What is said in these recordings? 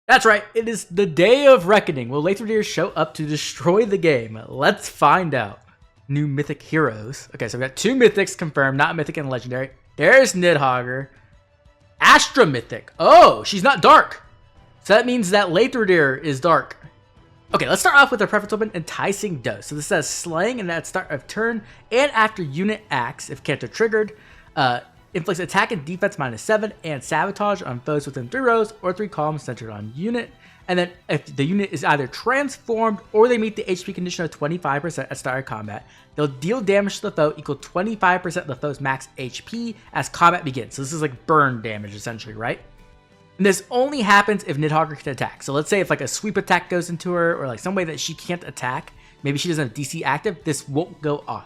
That's right, it is the day of reckoning. Will Laeradr show up to destroy the game? Let's find out. New mythic heroes. Okay, so we got 2 mythics confirmed, not mythic and legendary. There's Nidhoggr. Astra mythic. Oh, she's not dark. So that means that Laeradr is dark. Okay, let's start off with our preference weapon, Enticing Dose. So this says slaying and at start of turn and after unit acts, if can't triggered, inflicts attack and defense -7 and sabotage on foes within 3 rows or 3 columns centered on unit. And then if the unit is either transformed or they meet the HP condition of 25% at start of combat, they'll deal damage to the foe equal 25% of the foe's max HP as combat begins. So this is like burn damage essentially, right? And this only happens if Nidhoggr can attack. So let's say if like a sweep attack goes into her or like some way that she can't attack, maybe she doesn't have DC active, this won't go off.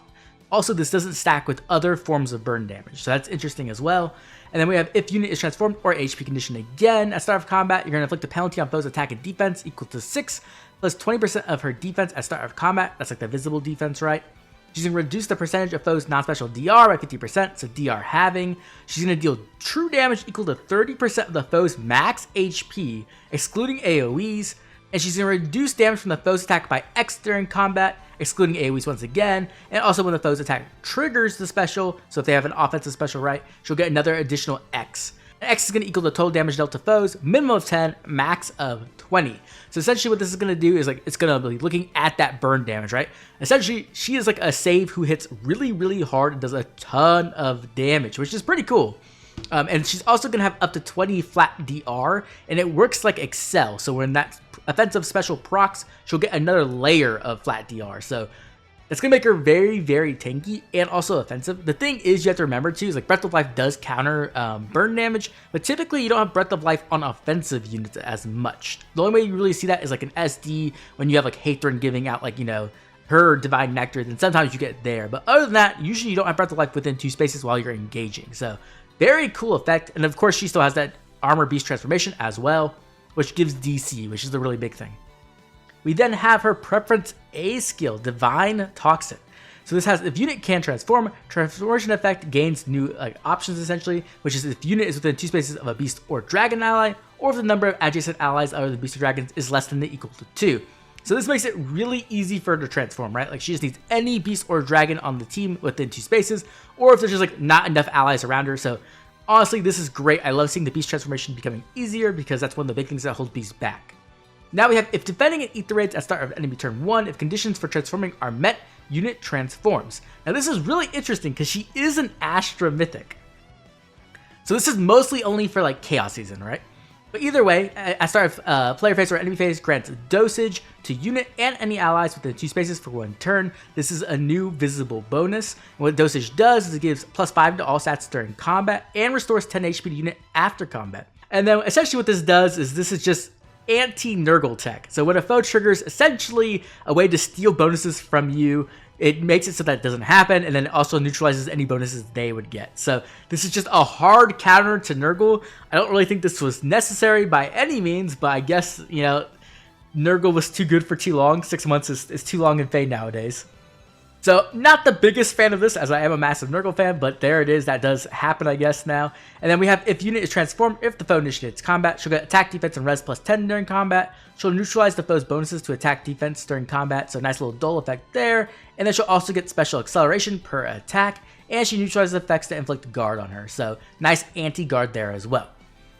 Also, this doesn't stack with other forms of burn damage, so that's interesting as well. And then we have if unit is transformed or HP condition again at start of combat, you're going to inflict a penalty on foe's attack and defense equal to 6 plus 20% of her defense at start of combat. That's like the visible defense, right? She's going to reduce the percentage of foe's non-special DR by 50%, so DR halving. She's going to deal true damage equal to 30% of the foe's max HP, excluding AoEs. And she's going to reduce damage from the foe's attack by X during combat, excluding AoEs once again, and also when the foe's attack triggers the special, so if they have an offensive special right, she'll get another additional X. And X is going to equal the total damage dealt to foes, minimum of 10, max of 20. So essentially what this is going to do is like, it's going to be looking at that burn damage, right? Essentially, she is like a save who hits really, really hard and does a ton of damage, which is pretty cool. And she's also going to have up to 20 flat DR, and it works like Excel. So when that offensive special procs, she'll get another layer of flat DR. So that's going to make her very, very tanky and also offensive. The thing is, you have to remember too, is like Breath of Life does counter burn damage, but typically you don't have Breath of Life on offensive units as much. The only way you really see that is like an SD when you have like Hathorn giving out like, you know, her Divine Nectar, then sometimes you get there. But other than that, usually you don't have Breath of Life within 2 spaces while you're engaging. So very cool effect. And of course, she still has that Armor Beast transformation as well, which gives DC, which is the really big thing. We then have her preference A skill, Divine Toxin. So this has if unit can transform, transformation effect gains new options essentially, which is if unit is within 2 spaces of a beast or dragon ally, or if the number of adjacent allies other than beast or dragons is less than or equal to 2. So this makes it really easy for her to transform, right? Like she just needs any beast or dragon on the team within 2 spaces, or if there's just like not enough allies around her. So honestly, this is great. I love seeing the beast transformation becoming easier because that's one of the big things that holds beasts back. Now we have if defending an ether raids at start of enemy turn 1, if conditions for transforming are met, unit transforms. Now this is really interesting because she is an Astra mythic. So this is mostly only for like Chaos Season, right? But either way, at start of player phase or enemy phase, grants dosage to unit and any allies within 2 spaces for 1 turn. This is a new visible bonus. And what dosage does is it gives +5 to all stats during combat and restores 10 HP to unit after combat. And then essentially what this does is this is just anti-Nurgle tech. So when a foe triggers essentially a way to steal bonuses from you, it makes it so that it doesn't happen, and then it also neutralizes any bonuses they would get. So this is just a hard counter to Nurgle. I don't really think this was necessary by any means, but I guess, you know, Nurgle was too good for too long. 6 months is too long in Fade nowadays. So not the biggest fan of this, as I am a massive Nurgle fan, but there it is. That does happen, I guess, now. And then we have if unit is transformed, if the foe initiates combat, she'll get attack, defense, and res +10 during combat. She'll neutralize the foe's bonuses to attack, defense during combat, so nice little dull effect there. And then she'll also get special acceleration per attack, and she neutralizes effects to inflict guard on her, so nice anti-guard there as well.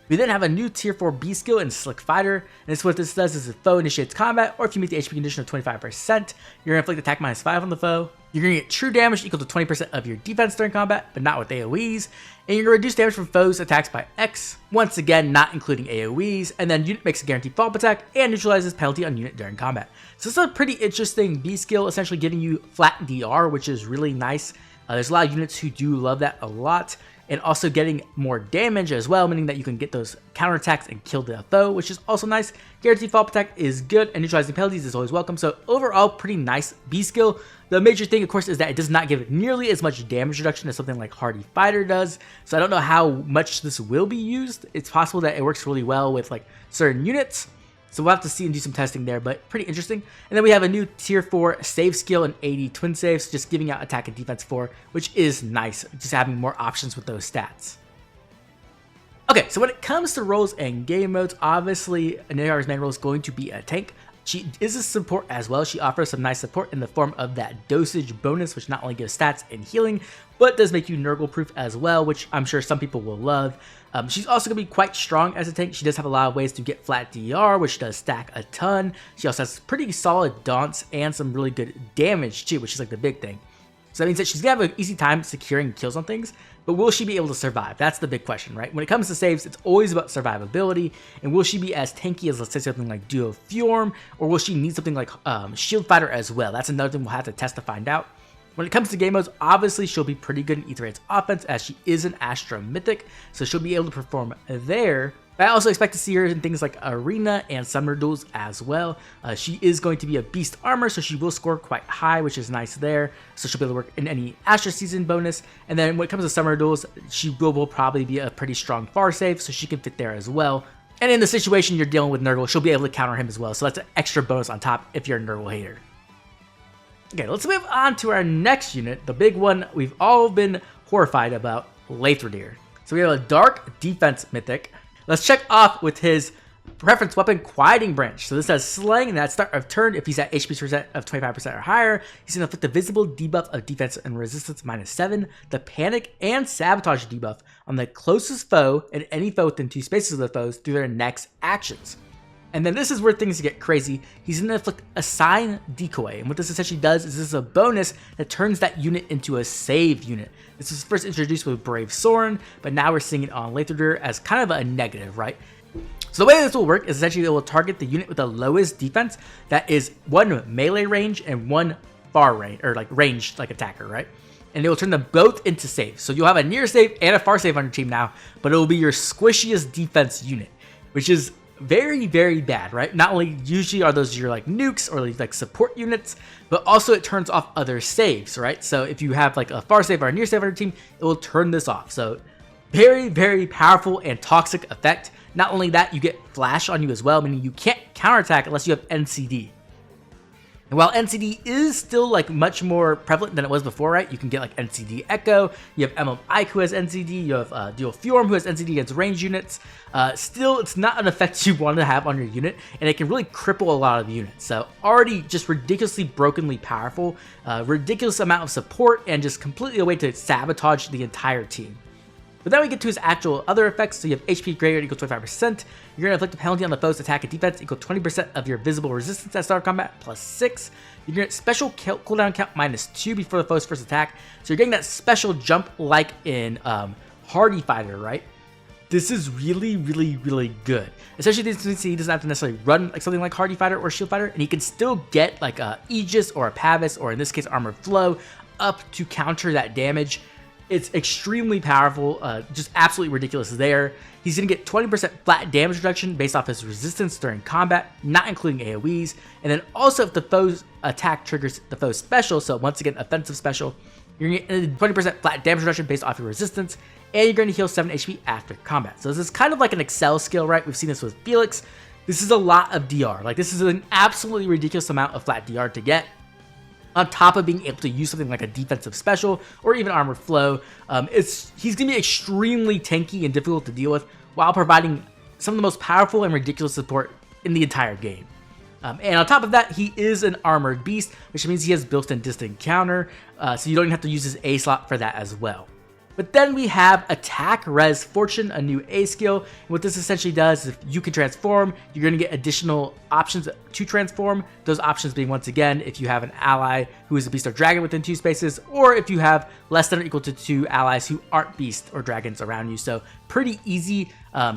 We then have a new tier 4 B skill in Slick Fighter, and this what this does is if the foe initiates combat, or if you meet the HP condition of 25%, you're going to inflict attack -5 on the foe. You're going to get true damage equal to 20% of your defense during combat, but not with AoEs, and you're going to reduce damage from foes' attacks by X, once again not including AoEs, and then unit makes a guaranteed follow-up attack, and neutralizes penalty on unit during combat. So this is a pretty interesting B skill, essentially giving you flat DR, which is really nice. There's a lot of units who do love that a lot. And also getting more damage as well, meaning that you can get those counterattacks and kill the foe, which is also nice. Guaranteed follow-up attack is good, and neutralizing penalties is always welcome. So overall, pretty nice B skill. The major thing, of course, is that it does not give nearly as much damage reduction as something like Hardy Fighter does. So I don't know how much this will be used. It's possible that it works really well with like certain units. So we'll have to see and do some testing there, but pretty interesting. And then we have a new tier 4 save skill and 80 twin saves, just giving out attack and defense 4, which is nice, just having more options with those stats. Okay, so when it comes to roles and game modes, obviously Nidhoggr's main role is going to be a tank. She is a support as well. She offers some nice support in the form of that dosage bonus, which not only gives stats and healing, but does make you Nurgle proof as well, which I'm sure some people will love. She's also going to be quite strong as a tank. She does have a lot of ways to get flat DR, which does stack a ton. She also has pretty solid daunts and some really good damage too, which is like the big thing. So that means that she's going to have an easy time securing kills on things, but will she be able to survive? That's the big question, right? When it comes to saves, it's always about survivability, and will she be as tanky as, let's say, something like Duo Fjorm, or will she need something like Shield Fighter as well? That's another thing we'll have to test to find out. When it comes to game modes, obviously she'll be pretty good in Aether Raid's offense as she is an Astra Mythic, so she'll be able to perform there. But I also expect to see her in things like Arena and Summoner Duels as well. She is going to be a Beast Armor, so she will score quite high, which is nice there. So she'll be able to work in any Astra Season bonus. And then when it comes to Summoner Duels, she will probably be a pretty strong Far Save, so she can fit there as well. And in the situation you're dealing with Nurgle, she'll be able to counter him as well, so that's an extra bonus on top if you're a Nurgle hater. Okay, let's move on to our next unit, the big one we've all been horrified about, Laeradr. So we have a Dark Defense Mythic. Let's check off with his preference weapon, Quieting Branch. So this has Slaying, and at start of turn, if he's at HP percent of 25% or higher, he's going to inflict the visible debuff of defense and resistance -7, the panic and sabotage debuff on the closest foe and any foe within 2 spaces of the foes through their next actions. And then this is where things get crazy. He's going to inflict Assign Decoy. And what this essentially does is this is a bonus that turns that unit into a save unit. This was first introduced with Brave Soren, but now we're seeing it on Laeradr as kind of a negative, right? So the way this will work is essentially it will target the unit with the lowest defense that is 1 melee range and 1 far range, or like ranged like attacker, right? And it will turn them both into saves. So you'll have a near save and a far save on your team now, but it will be your squishiest defense unit, which is very, very bad, right? Not only usually are those your like nukes or like support units, but also it turns off other saves, right? So if you have like a far save or a near save on your team, it will turn this off. So very, very powerful and toxic effect. Not only that, you get flash on you as well, meaning you can't counterattack unless you have NCD. And while NCD is still like much more prevalent than it was before, right? You can get like NCD Echo, you have Emblem Ike who has NCD, you have Duo Fjorm who has NCD against range units. Still, it's not an effect you want to have on your unit, and it can really cripple a lot of units. So already just ridiculously brokenly powerful, ridiculous amount of support, and just completely a way to sabotage the entire team. But then we get to his actual other effects. So you have HP greater equal 25%. You're going to inflict a penalty on the foe's attack and defense equal 20% of your visible resistance at start of combat plus 6. You're going to get special cooldown count -2 before the foe's first attack. So you're getting that special jump like in Hardy Fighter, right? This is really, really, really good. Especially since he doesn't have to necessarily run like something like Hardy Fighter or Shield Fighter, and he can still get like a Aegis or a Pavis, or in this case Armored Flow, up to counter that damage. It's extremely powerful, just absolutely ridiculous there. He's going to get 20% flat damage reduction based off his resistance during combat, not including AoEs. And then also if the foe's attack triggers the foe's special, so once again, offensive special, you're going to get 20% flat damage reduction based off your resistance, and you're going to heal 7 HP after combat. So this is kind of like an Excel skill, right? We've seen this with Felix. This is a lot of DR. Like, this is an absolutely ridiculous amount of flat DR to get, on top of being able to use something like a defensive special or even armored flow. He's going to be extremely tanky and difficult to deal with while providing some of the most powerful and ridiculous support in the entire game. And on top of that, he is an armored beast, which means he has built-in distant counter, so you don't even have to use his A slot for that as well. But then we have Attack Res Fortune, a new A skill. And what this essentially does is if you can transform, you're going to get additional options to transform. Those options being, once again, if you have an ally who is a beast or dragon within 2 spaces, or if you have less than or equal to 2 allies who aren't beasts or dragons around you. So pretty easy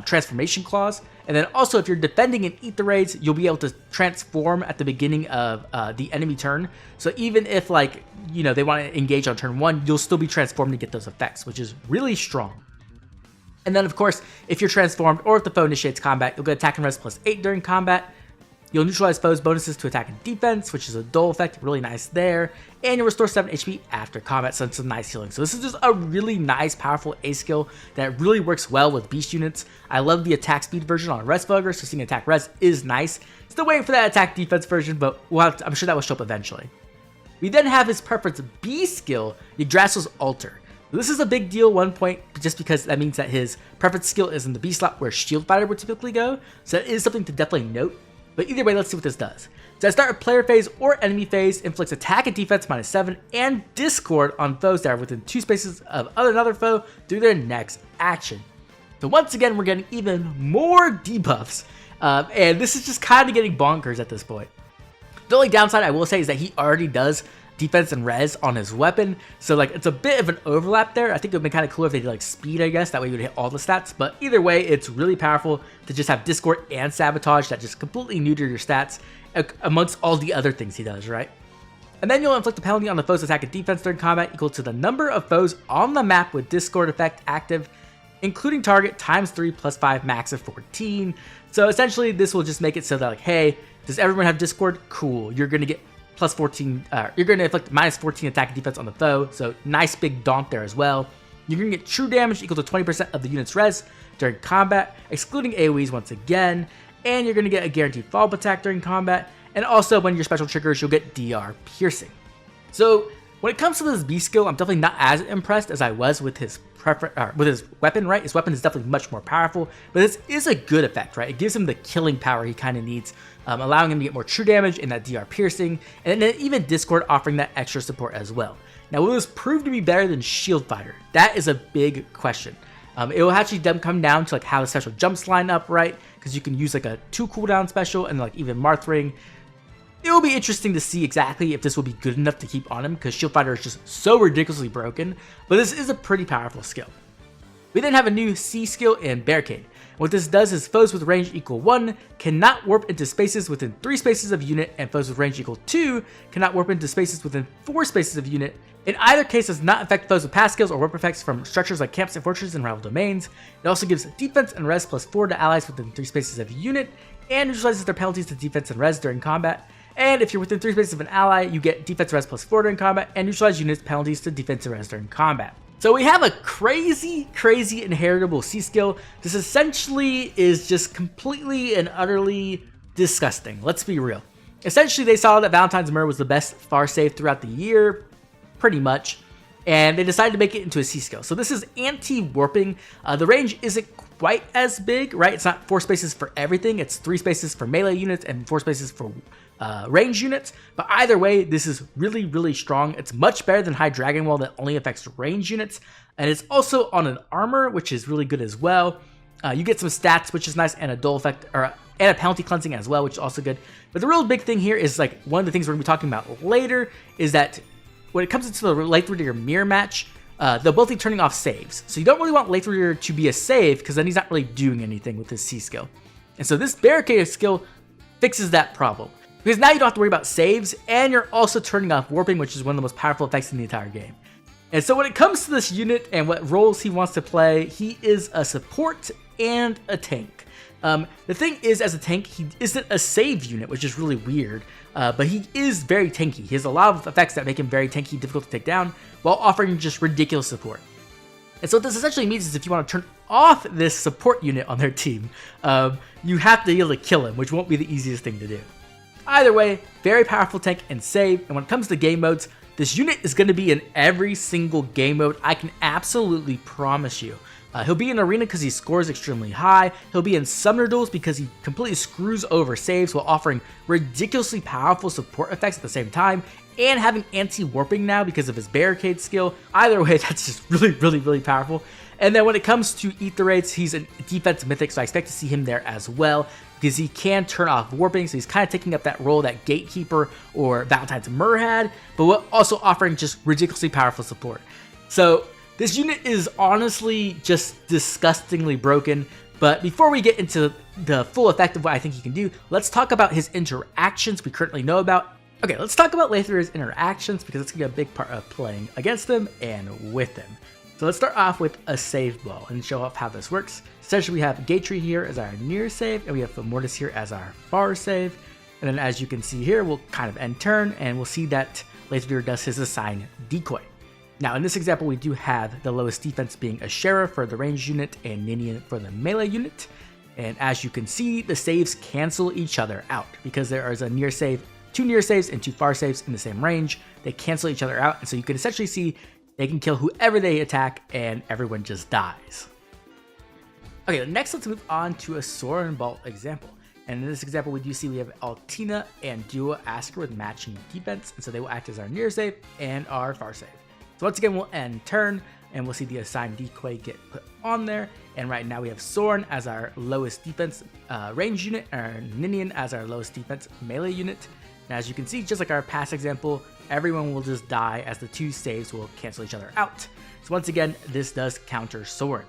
transformation clause. And then also, if you're defending in Aether Raids, you'll be able to transform at the beginning of the enemy turn. So even if, like, you know, they want to engage on turn 1, you'll still be transformed to get those effects, which is really strong. And then, of course, if you're transformed or if the foe initiates combat, you'll get attack and res +8 during combat. You'll neutralize foes' bonuses to attack and defense, which is a dull effect, really nice there. And you'll restore 7 HP after combat, so it's some nice healing. So this is just a really nice, powerful A skill that really works well with beast units. I love the attack speed version on Nidhoggr, so seeing attack res is nice. Still waiting for that attack defense version, but I'm sure that will show up eventually. We then have his preference B skill, Yggdrasil's Altar. This is a big deal, 1 point, just because that means that his preference skill is in the B slot where Shield Fighter would typically go. So that is something to definitely note. But either way, let's see what this does. So at start of player phase or enemy phase, inflicts attack and defense -7 and discord on foes that are within 2 spaces of another foe through their next action. So once again, we're getting even more debuffs. And this is just kind of getting bonkers at this point. The only downside I will say is that he already does defense and res on his weapon, so like it's a bit of an overlap there. I think it would be kind of cool if they did like speed, I guess, that way you would hit all the stats. But either way, it's really powerful to just have discord and sabotage that just completely neuter your stats amongst all the other things he does, right? And then you'll inflict a penalty on the foe's attack and defense during combat equal to the number of foes on the map with discord effect active, including target times 3 plus 5 max of 14. So essentially this will just make it so that like, hey, does everyone have discord? Cool, you're gonna get plus 14, you're going to inflict minus 14 attack and defense on the foe, so nice big daunt there as well. You're going to get true damage equal to 20% of the unit's res during combat, excluding AoEs once again, and you're going to get a guaranteed follow-up attack during combat, and also when your special triggers, you'll get DR piercing. So when it comes to this B skill, I'm definitely not as impressed as I was with his weapon, right? His weapon is definitely much more powerful, but this is a good effect, right? It gives him the killing power he kind of needs, allowing him to get more true damage and that DR piercing, and then even discord offering that extra support as well. Now, will this prove to be better than Shield Fighter? That is a big question. It will actually come down to like how the special jumps line up, right? Because you can use like a 2 cooldown special and like even Marth Ring. It will be interesting to see exactly if this will be good enough to keep on him, because Shield Fighter is just so ridiculously broken, but this is a pretty powerful skill. We then have a new C skill in Barricade. What this does is foes with range equal 1 cannot warp into spaces within 3 spaces of unit, and foes with range equal 2 cannot warp into spaces within 4 spaces of unit. In either case, does not affect foes with pass skills or warp effects from structures like camps and fortresses and rival domains. It also gives defense and res +4 to allies within 3 spaces of unit, and neutralizes their penalties to defense and res during combat. And if you're within 3 spaces of an ally, you get defense res +4 during combat, and neutralize units penalties to defense and res during combat. So we have a crazy inheritable C skill. This essentially is just completely and utterly disgusting. Let's be real. Essentially, they saw that Valentine's Myrrh was the best far save throughout the year, pretty much, and they decided to make it into a C skill. So this is anti-warping. The range isn't quite as big, right? It's not 4 spaces for everything. It's 3 spaces for melee units and 4 spaces for range units, but either way, this is really strong. It's much better than High Dragon Wall that only affects range units, and it's also on an armor, which is really good as well. You get some stats, which is nice, and a dull effect, and a penalty cleansing as well, which is also good. But the real big thing here is like one of the things we're gonna be talking about later is that when it comes into the Laeradr mirror match, they'll both be turning off saves. So you don't really want Laeradr to be a save, because then he's not really doing anything with his C skill. And so this Barricade skill fixes that problem, because now you don't have to worry about saves, and you're also turning off warping, which is one of the most powerful effects in the entire game. And so when it comes to this unit and what roles he wants to play, he is a support and a tank. The thing is, as a tank, he isn't a save unit, which is really weird, but he is very tanky. He has a lot of effects that make him very tanky, difficult to take down, while offering just ridiculous support. And so what this essentially means is if you want to turn off this support unit on their team, you have to be able to kill him, which won't be the easiest thing to do. Either way, very powerful tank and save, and when it comes to game modes, this unit is going to be in every single game mode, I can absolutely promise you. He'll be in Arena because he scores extremely high, he'll be in Summoner Duels because he completely screws over saves while offering ridiculously powerful support effects at the same time, and having anti-warping now because of his Barricade skill. Either way, that's just really powerful. And then when it comes to Ether Rates, he's a defense mythic, so I expect to see him there as well, because he can turn off warping, so he's kind of taking up that role that Gatekeeper or Valentine's Myrrh had, but also offering just ridiculously powerful support. So this unit is honestly just disgustingly broken, but before we get into the full effect of what I think he can do, let's talk about his interactions we currently know about. Okay, let's talk about Laethradr's interactions, because it's going to be a big part of playing against them and with them. So let's start off with a save blow and show off how this works. Essentially, we have Gatry here as our near save, and we have Mortis here as our far save. And then as you can see here, we'll kind of end turn, and we'll see that Laeradr does his assign decoy. Now in this example, we do have the lowest defense being a Sheriff for the ranged unit and Ninian for the melee unit. And as you can see, the saves cancel each other out, because there is a near save, 2 near saves and 2 far saves in the same range. They cancel each other out, and so you can essentially see They can kill whoever they attack and everyone just dies. Okay, next let's move on to a Soren Bolt example. And in this example, we do see we have Altina and Duo Asker with matching defense, and so they will act as our near save and our far save. So once again, we'll end turn, and we'll see the assigned decoy get put on there. And right now we have Soren as our lowest defense range unit, and Ninian as our lowest defense melee unit. And as you can see, just like our past example, everyone will just die as the two saves will cancel each other out. So once again, this does counter Soren.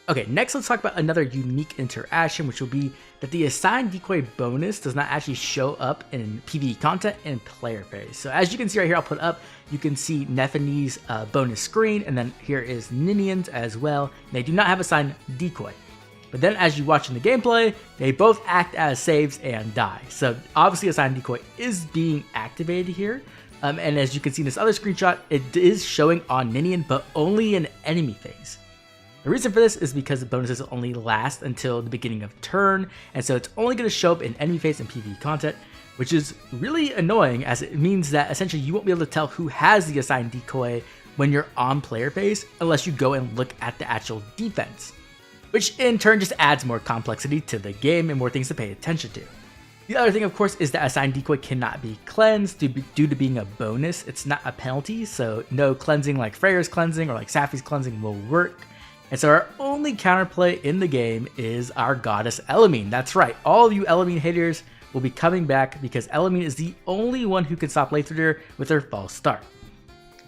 Okay, next let's talk about another unique interaction, which will be that the assigned decoy bonus does not actually show up in PvE content in player phase. So as you can see right here, I'll put up, you can see Nefani's bonus screen, and then here is Ninian's as well. They do not have assigned decoy. But then as you watch in the gameplay, they both act as saves and die. So obviously assigned decoy is being activated here. And as you can see in this other screenshot, it is showing on Ninian, but only in enemy phase. The reason for this is because the bonuses only last until the beginning of turn, and so it's only going to show up in enemy phase and PvE content, which is really annoying as it means that essentially you won't be able to tell who has the assigned decoy when you're on player phase unless you go and look at the actual defense, which in turn just adds more complexity to the game and more things to pay attention to. The other thing, of course, is that assigned decoy cannot be cleansed due to being a bonus. It's not a penalty, so no cleansing like Freyr's cleansing or like Safi's cleansing will work. And so our only counterplay in the game is our goddess Elamine. That's right, all of you Elamine haters will be coming back because Elamine is the only one who can stop Laeradr with her false start.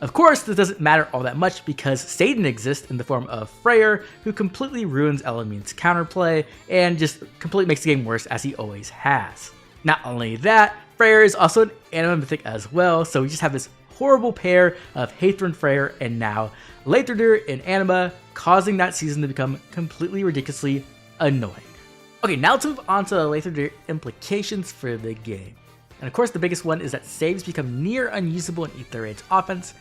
Of course, this doesn't matter all that much because Satan exists in the form of Freyr, who completely ruins Elamine's counterplay and just completely makes the game worse as he always has. Not only that, Freyr is also an anima mythic as well, so we just have this horrible pair of Hathran Freyr and now Laeradr in anima, causing that season to become completely ridiculously annoying. Okay, now let's move on to the Laeradr implications for the game. And of course, the biggest one is that saves become near unusable in Aether Raid's offense.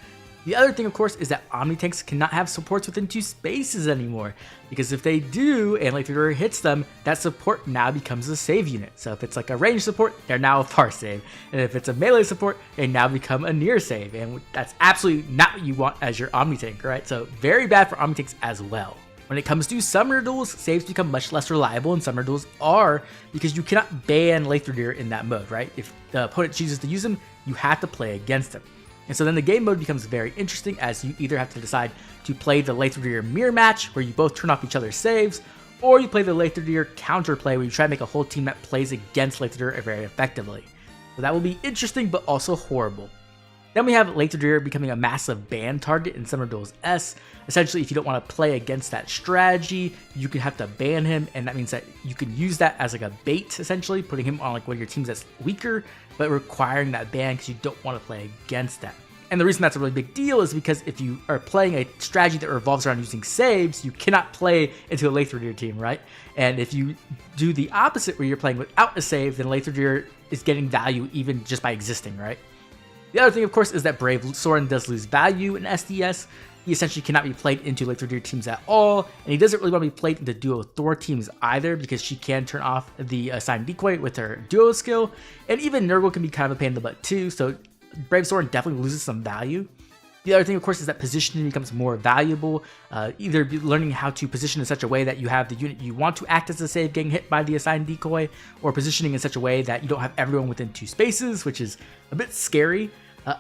The other thing, of course, is that Omni tanks cannot have supports within 2 spaces anymore, because if they do and Laeradr hits them, that support now becomes a save unit. So if it's like a range support, they're now a far save, and if it's a melee support, they now become a near save, and that's absolutely not what you want as your Omni tank, right? So very bad for Omni tanks as well. When it comes to summoner duels, saves become much less reliable, and summoner duels are because you cannot ban Laeradr in that mode, right? If the opponent chooses to use him, you have to play against him. And so then the game mode becomes very interesting as you either have to decide to play the Laeradr mirror match where you both turn off each other's saves, or you play the Laeradr counterplay where you try to make a whole team that plays against Laeradr very effectively. So that will be interesting but also horrible. Then we have Laeradr becoming a massive ban target in Summoner Duels S. Essentially, if you don't want to play against that strategy, you can have to ban him, and that means that you can use that as like a bait, essentially, putting him on like one of your teams that's weaker, but requiring that ban because you don't want to play against that. And the reason that's a really big deal is because if you are playing a strategy that revolves around using saves, you cannot play into a Laeradr team, right? And if you do the opposite where you're playing without a save, then Laeradr is getting value even just by existing, right? The other thing, of course, is that Brave Soren does lose value in SDS. He essentially cannot be played into Laeradr teams at all, and he doesn't really want to be played into Duo Thor teams either because she can turn off the assigned decoy with her Duo skill, and even Nurgle can be kind of a pain in the butt too, so Brave Soren definitely loses some value. The other thing, of course, is that positioning becomes more valuable, either learning how to position in such a way that you have the unit you want to act as a save getting hit by the assigned decoy, or positioning in such a way that you don't have everyone within 2 spaces, which is a bit scary.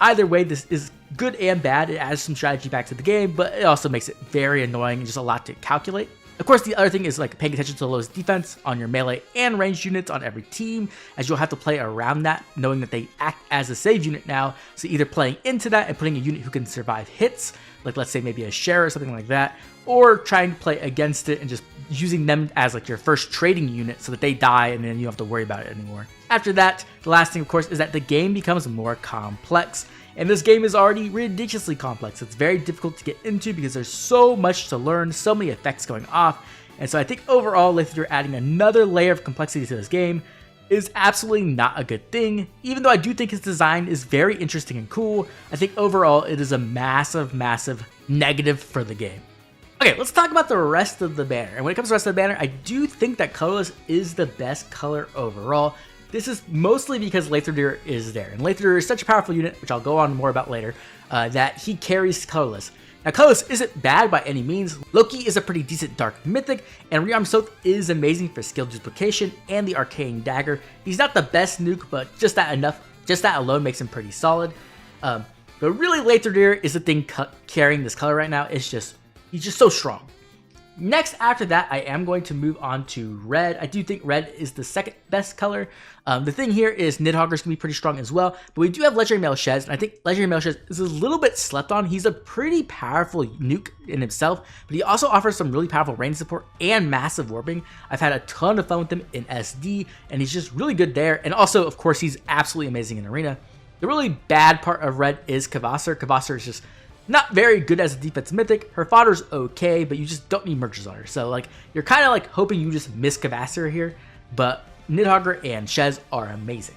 Either way, this is good and bad. It adds some strategy back to the game, but it also makes it very annoying and just a lot to calculate. Of course, the other thing is like paying attention to the lowest defense on your melee and ranged units on every team, as you'll have to play around that, knowing that they act as a save unit now. So either playing into that and putting a unit who can survive hits, like let's say maybe a Share or something like that, or trying to play against it and just using them as like your first trading unit so that they die and then you don't have to worry about it anymore. After that, the last thing, of course, is that the game becomes more complex. And this game is already ridiculously complex. It's very difficult to get into because there's so much to learn, so many effects going off. And so I think overall, Laeradr adding another layer of complexity to this game is absolutely not a good thing. Even though I do think his design is very interesting and cool, I think overall it is a massive, massive negative for the game. Okay, let's talk about the rest of the banner. And when it comes to the rest of the banner, I do think that colorless is the best color overall. This is mostly because Laeradr is there, and Laeradr is such a powerful unit, which I'll go on more about later, that he carries colorless. Now, colorless isn't bad by any means. Loki is a pretty decent dark mythic, and Rearmed Soth is amazing for skill duplication and the arcane dagger. He's not the best nuke, but just that alone makes him pretty solid. But really, Laeradr is the thing carrying this color right now. He's just so strong. Next, after that, I am going to move on to red. I do think red is the second best color. The thing here is Nidhoggr is going to be pretty strong as well, but we do have Legendary Male Shez, and I think Legendary Male Shez is a little bit slept on. He's a pretty powerful nuke in himself, but he also offers some really powerful range support and massive warping. I've had a ton of fun with him in SD, and he's just really good there, and also, of course, he's absolutely amazing in Arena. The really bad part of red is Kvasir. Kvasir is just not very good as a defense mythic. Her fodder's okay, but you just don't need merges on her. So like you're kind of like hoping you just miss Kvasir here, but Nidhoggr and Shez are amazing.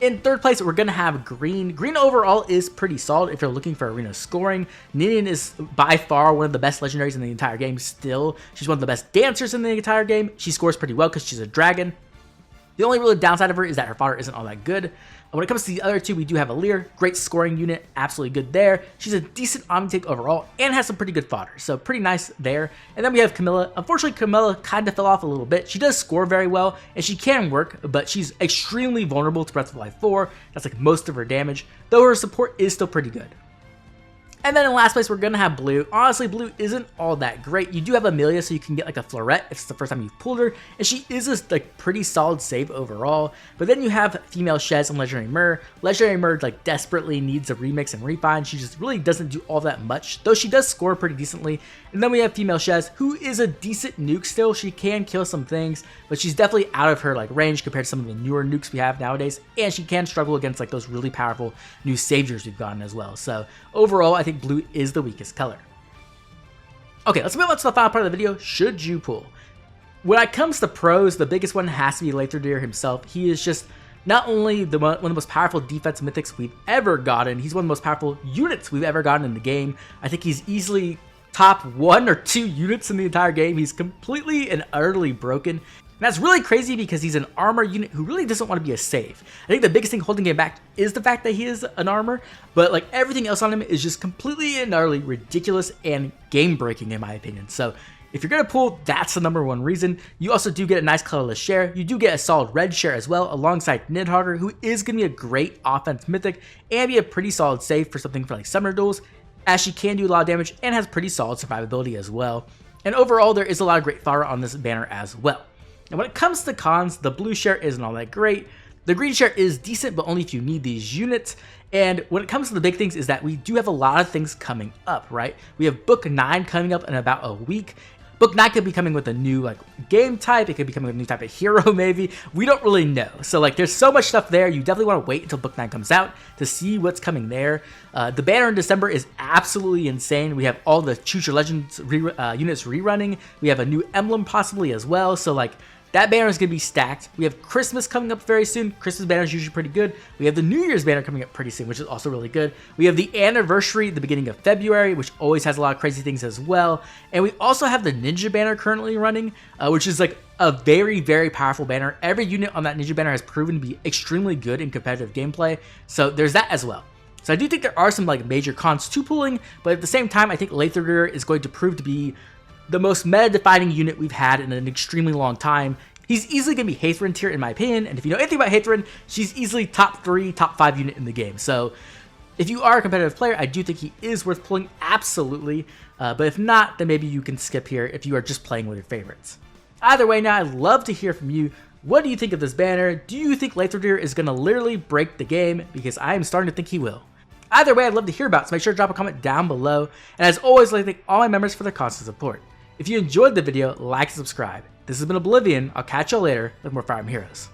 In third place, we're gonna have green. Green overall is pretty solid if you're looking for arena scoring. Ninian is by far one of the best legendaries in the entire game still. She's one of the best dancers in the entire game. She scores pretty well because she's a dragon. The only real downside of her is that her fodder isn't all that good. When it comes to the other two, we do have a Læraðr, great scoring unit, absolutely good there. She's a decent omni-take overall and has some pretty good fodder, so pretty nice there. And then we have Camilla. Unfortunately, Camilla kind of fell off a little bit. She does score very well, and she can work, but she's extremely vulnerable to Breath of Life 4. That's like most of her damage, though her support is still pretty good. And then in last place, we're going to have blue. Honestly, blue isn't all that great. You do have Amelia, so you can get like a Florette if it's the first time you've pulled her. And she is a like pretty solid save overall. But then you have female Shez and Legendary Myr. Legendary Myr like desperately needs a remix and refine. She just really doesn't do all that much, though she does score pretty decently. And then we have female Shez, who is a decent nuke still. She can kill some things, but she's definitely out of her like range compared to some of the newer nukes we have nowadays. And she can struggle against like those really powerful new saviors we've gotten as well. So overall, I think blue is the weakest color. Okay, let's move on to the final part of the video. Should you pull? When it comes to pros, the biggest one has to be Laeradr himself. He is just not only one of the most powerful defense mythics we've ever gotten, he's one of the most powerful units we've ever gotten in the game. I think he's easily top 1 or 2 units in the entire game. He's completely and utterly broken. And that's really crazy because he's an armor unit who really doesn't want to be a save. I think the biggest thing holding him back is the fact that he is an armor, but like everything else on him is just completely and utterly ridiculous and game breaking in my opinion. So if you're going to pull, that's the #1 reason. You also do get a nice colorless share. You do get a solid red share as well alongside Nidhoggr, who is going to be a great offense mythic and be a pretty solid save for something for like summoner duels, as she can do a lot of damage and has pretty solid survivability as well. And overall, there is a lot of great fodder on this banner as well. And when it comes to cons, the blue share isn't all that great. The green share is decent, but only if you need these units. And when it comes to the big things is that we do have a lot of things coming up, right? We have Book 9 coming up in about a week. Book 9 could be coming with a new like game type. It could be coming with a new type of hero maybe. We don't really know. So like there's so much stuff there. You definitely want to wait until Book 9 comes out to see what's coming there. The banner in December is absolutely insane. We have all the Choose Your Legends units rerunning. We have a new emblem possibly as well. So like that banner is going to be stacked. We have Christmas coming up very soon. Christmas banner is usually pretty good. We have the New Year's banner coming up pretty soon, which is also really good. We have the anniversary at the beginning of February, which always has a lot of crazy things as well. And we also have the Ninja banner currently running, which is like a very, very powerful banner. Every unit on that Ninja banner has proven to be extremely good in competitive gameplay. So there's that as well. So I do think there are some like major cons to pulling, but at the same time, I think Laeradr is going to prove to be the most meta-defining unit we've had in an extremely long time. He's easily going to be Hathrin tier in my opinion, and if you know anything about Hathrin, she's easily top 3, top 5 unit in the game. So if you are a competitive player, I do think he is worth pulling, absolutely. But if not, then maybe you can skip here if you are just playing with your favorites. Either way, now I'd love to hear from you. What do you think of this banner? Do you think Laeradr is going to literally break the game? Because I am starting to think he will. Either way, I'd love to hear about it, so make sure to drop a comment down below. And as always, I'd like to thank all my members for their constant support. If you enjoyed the video, like and subscribe. This has been Oblivion. I'll catch y'all later with more Fire Emblem Heroes.